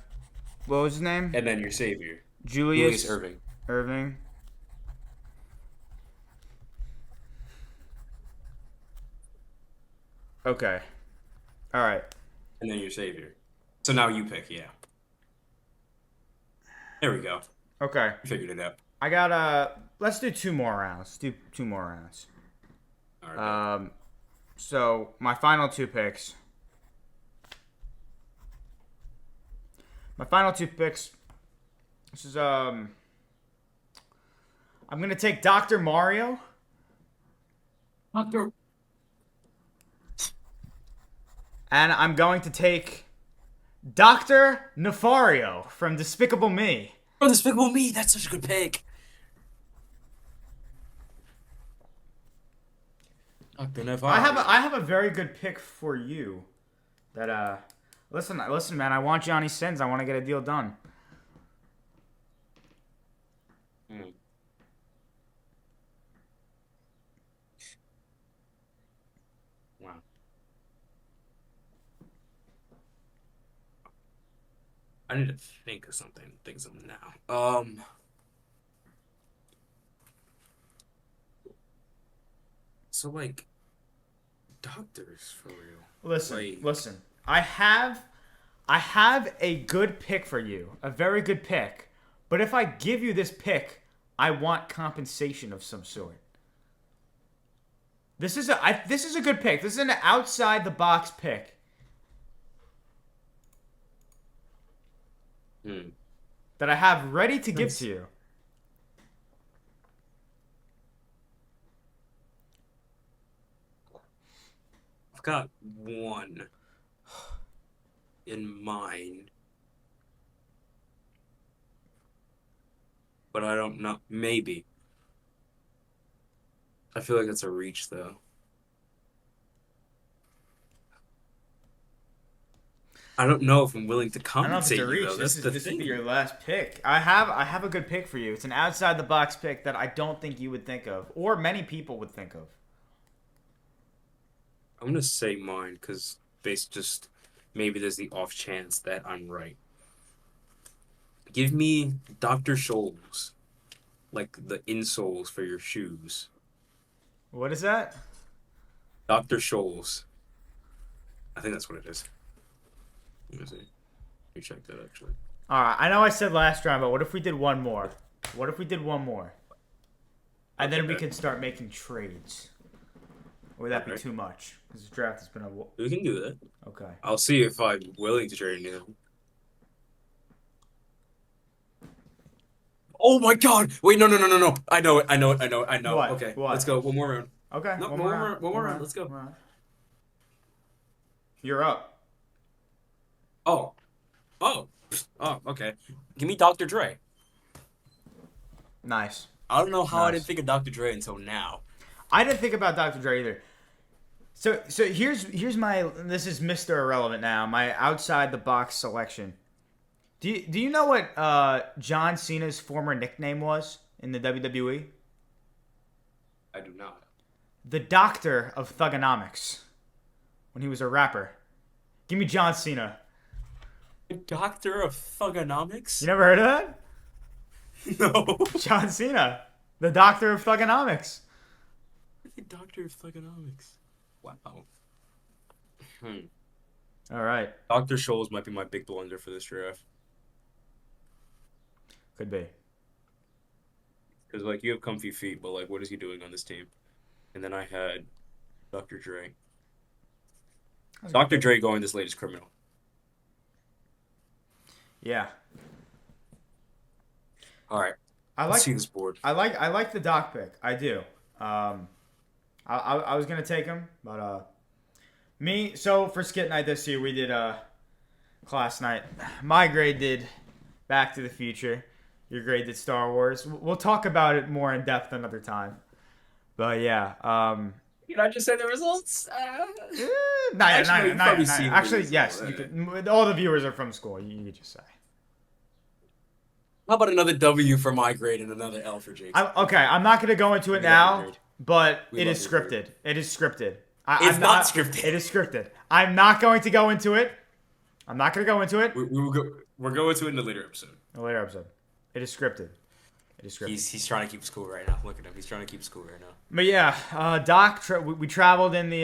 What was his name? and then your savior, Julius Julius Irving, Irving. Okay. All right. and then your savior. So now you pick. Yeah, there we go. Okay. You figured it out. I got Let's do 2 more rounds. Do 2 more rounds. All right, bet. Um. So my final 2 picks. My final 2 picks. This is I'm gonna take Dr. Mario, Doctor. and I'm going to take Dr. Nefario from Despicable Me. Oh, Despicable Me. That's such a good pick. Doctor Nefario. I have a very good pick for you. That Listen, man. I want Johnny Sins. I want to get a deal done. Hmm. Wow. I need to think of something. Think of something now. So like doctors for real. Like Listen. I have a good pick for you, a very good pick. But if I give you this pick, I want compensation of some sort. This is a good pick. This is an outside the box pick hmm. that I have ready to give Nice. to you. I've got one in mind, but I don't know. Maybe. I feel like that's a reach though. I don't know if I'm willing to I don't know if it's a compensate you reach. though. That's the This would be your thing. last pick. I have a good pick for you. It's an outside the box pick that I don't think you would think of, or many people would think of. I'm gonna say mine because based just maybe there's the off chance that I'm right. Give me Dr. Scholl's, like the insoles for your shoes. What is that? Dr. Scholl's. I think that's what it is. Let me see. Let me check that actually. All right. I know I said last round, but what if we did one more? What if we did one more, and then we Okay. could start making trades? Or would that be Okay. too much? Because the draft has been a We can do that. okay. I'll see if I'm willing to trade you. Oh my God! Wait, no, no, no, no, no. I know it. I know it. I know it. I know. What? Okay, let's What? go. One more round. Okay. No, One one more more round. round. One One more more round. round. Let's go. One more round. You're up. Oh, oh, oh. Okay. Give me Dr. Dre. Nice. I don't know how I didn't Nice. think of Dr. Dre until now. I didn't think about Dr. Dre either. So here's my this is Mr. Irrelevant now. My outside the box selection. Do you know what John Cena's former nickname was in the WWE? I do not. The Doctor of Thugonomics when he was a rapper. Give me John Cena. Doctor of Thugonomics? You never heard of that? No. John Cena, the Doctor of Thugonomics. Doctor of Thugonomics. Wow. Hmm. All right, Dr. Scholl's might be my big blunder for this draft. could be. Because, like, you have comfy feet, but, like, what is he doing on this team? And then I had Dr. Dre. That's a good Dr. pick. Dre going this latest criminal. Yeah, All right. I Let's like see this board. I like the Doc pick. I do. I was gonna take him, but me. So for skit night this year, we did class night. My grade did Back to the Future. Your grade did Star Wars. We'll talk about it more in depth another time. But yeah, Can I just say the results? not You've probably not seen the actually results. yes. You could, all the viewers are from school. You could just say. How about another W for my grade and another L for Jake's? Okay, I'm not gonna go into it We love your now, grade. but We it love is your grade. scripted. It is scripted. It's I'm not scripted. It is scripted. I'm not going to go into it. I'm not going to go into it. We will go. We're going to it in the later episode. A later episode. It is scripted. It is scripted. He's trying to keep school right now. Look at him. He's trying to keep school right now. But yeah, Doc, we traveled in the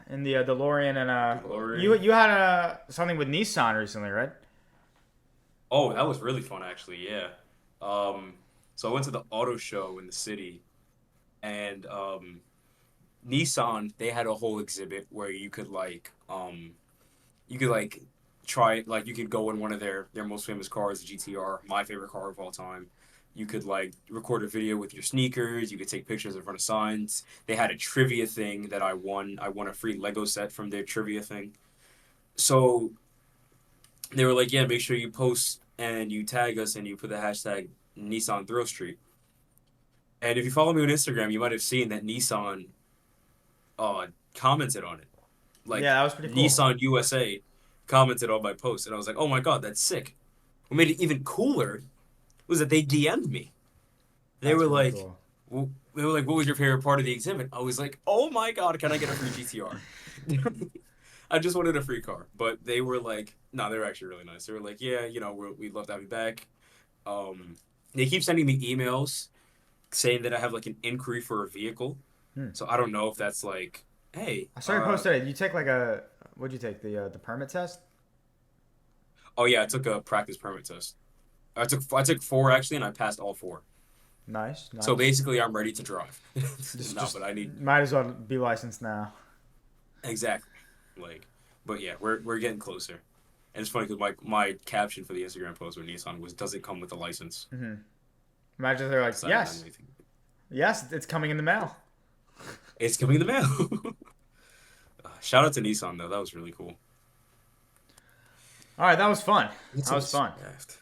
DeLorean, and DeLorean. you had something with Nissan recently, right? Oh, that was really fun actually. Yeah. So I went to the auto show in the city, and Nissan, they had a whole exhibit where you could like try, like, you could go in one of their most famous cars, the GTR, my favorite car of all time. You could like record a video with your sneakers. You could take pictures in front of signs. They had a trivia thing that I won. I won a free Lego set from their trivia thing. So they were like, yeah, make sure you post and you tag us and you put the hashtag Nissan Thrill Street. And if you follow me on Instagram, you might have seen that Nissan commented on it. Like, Yeah, that was pretty cool. Nissan USA commented on my post, and I was like, "Oh my god, that's sick." What made it even cooler was that they DM'd me. They That's were really like, cool. they were like, "What was your favorite part of the exhibit?" I was like, "Oh my god, can I get a free GTR?" I just wanted a free car, but they were like, "No, they were actually really nice." They were like, "Yeah, we'd love to have you back." Um, they keep sending me emails saying that I have like an inquiry for a vehicle, Hmm. so I don't know if that's like, "Hey, I saw your post today. You take like a what'd you take the permit test? oh yeah, I took a practice permit test. I took four actually, and I passed all four. Nice, So nice. basically, I'm ready to drive. No, Just but I need might as well be licensed now. exactly like, but yeah, we're getting closer. And it's funny because my caption for the Instagram post with Nissan was, "Does it come with a license?" Hmm. Imagine they're like, Because I haven't done yes, anything. yes, it's coming in the mail. It's coming in the mail. Shout out to Nissan though, that was really cool. All right, that was fun. It's That a was fun. shaft.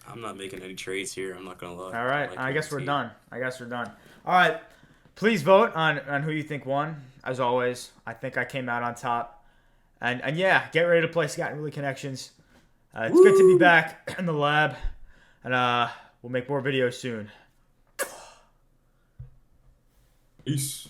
I'm not making any trades here. I'm not gonna lie. All I right, like I my guess we're team. done. I guess we're done. All right, please vote on who you think won. As always, I think I came out on top. And yeah, get ready to play Scatt and Willy Connections. It's good to be Woo! back in the lab, and we'll make more videos soon. Peace.